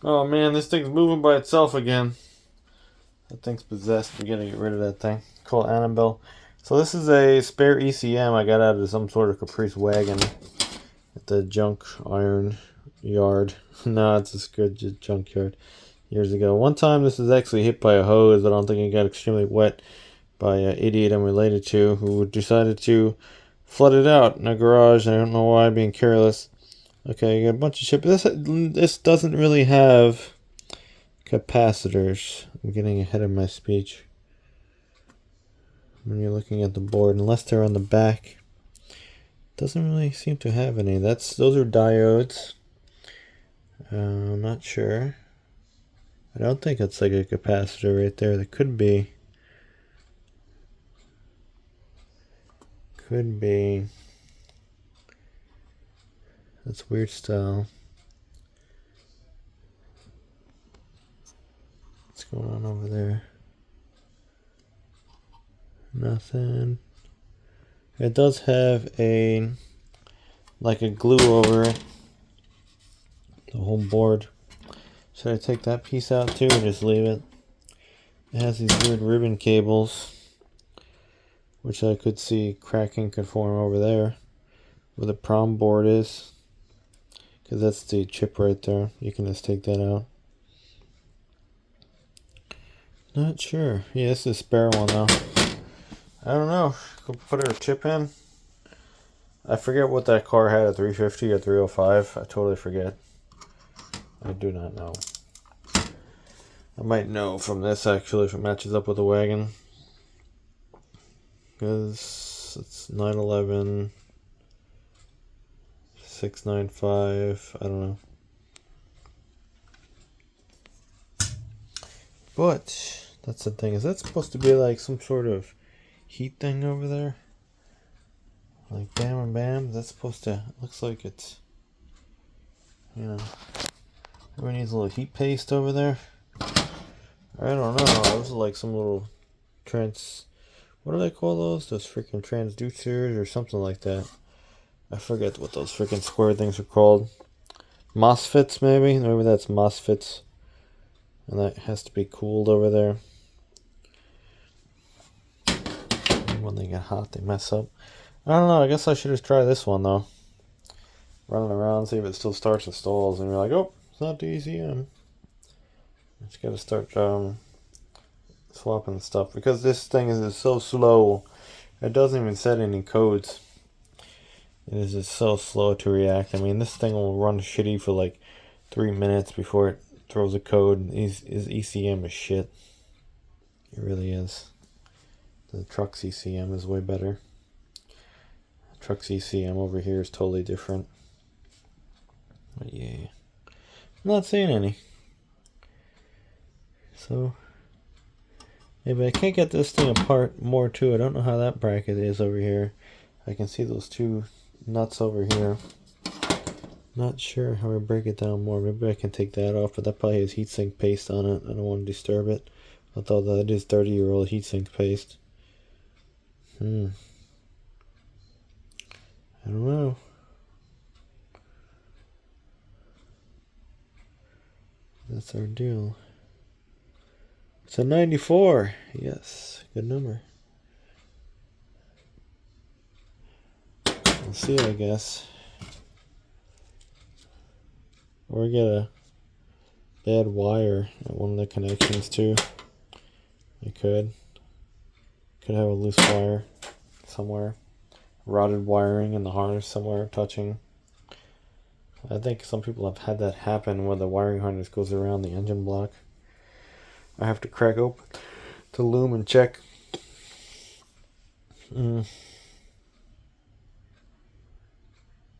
Oh man, this thing's moving by itself again. That thing's possessed. We gotta get rid of that thing. It's called Annabelle. So this is a spare ECM I got out of some sort of caprice wagon at the junk iron yard. No, it's a good junkyard years ago. One time this was actually hit by a hose. I don't think it got extremely wet by an idiot I'm related to who decided to flood it out in a garage. I don't know why, being careless. Okay, you got a bunch of shit. This doesn't really have capacitors. I'm getting ahead of my speech. When you're looking at the board, unless they're on the back, it doesn't really seem to have any. Those are diodes. I'm not sure. I don't think it's like a capacitor right there. That could be. Could be. That's weird style. What's going on over there? Nothing. It does have like a glue over it. The whole board. Should I take that piece out too, or just leave it? It has these weird ribbon cables, which I could see cracking could form over there, where the prom board is. Because that's the chip right there. You can just take that out. Not sure. Yeah, this is a spare one though. I don't know. Could put a chip in. I forget what that car had, a 350 or 305. I totally forget. I do not know. I might know from this actually if it matches up with the wagon. Because it's 911, 695. I don't know. But that's the thing. Is that supposed to be like some sort of heat thing over there? Like bam and bam? That's supposed to. Looks like it's. You know. Everyone needs a little heat paste over there. I don't know. Those are like some little what do they call those? Those freaking transducers or something like that. I forget what those freaking square things are called. MOSFETs maybe? Maybe that's MOSFETs. And that has to be cooled over there. When they get hot, they mess up. I don't know. I guess I should just try this one though. Running around, see if it still starts and stalls. And you're like, oh, it's not the ECM. Just gotta start swapping stuff because this thing is so slow. It doesn't even set any codes. It is just so slow to react. I mean, this thing will run shitty for like 3 minutes before it throws a code. His ECM is shit. It really is. The truck's ECM is way better. The truck's ECM over here is totally different. But yeah. I'm not seeing any. So maybe I can't get this thing apart more too. I don't know how that bracket is over here. I can see those two nuts over here. Not sure how I break it down more. Maybe I can take that off, but that probably has heatsink paste on it. I don't want to disturb it. Although that is 30-year-old heatsink paste. I don't know. That's our deal. It's a 94. Yes, good number. We'll see, I guess. Or get a bad wire at one of the connections too. I could have a loose wire somewhere. Rotted wiring in the harness somewhere touching. I think some people have had that happen where the wiring harness goes around the engine block. I have to crack open the loom and check.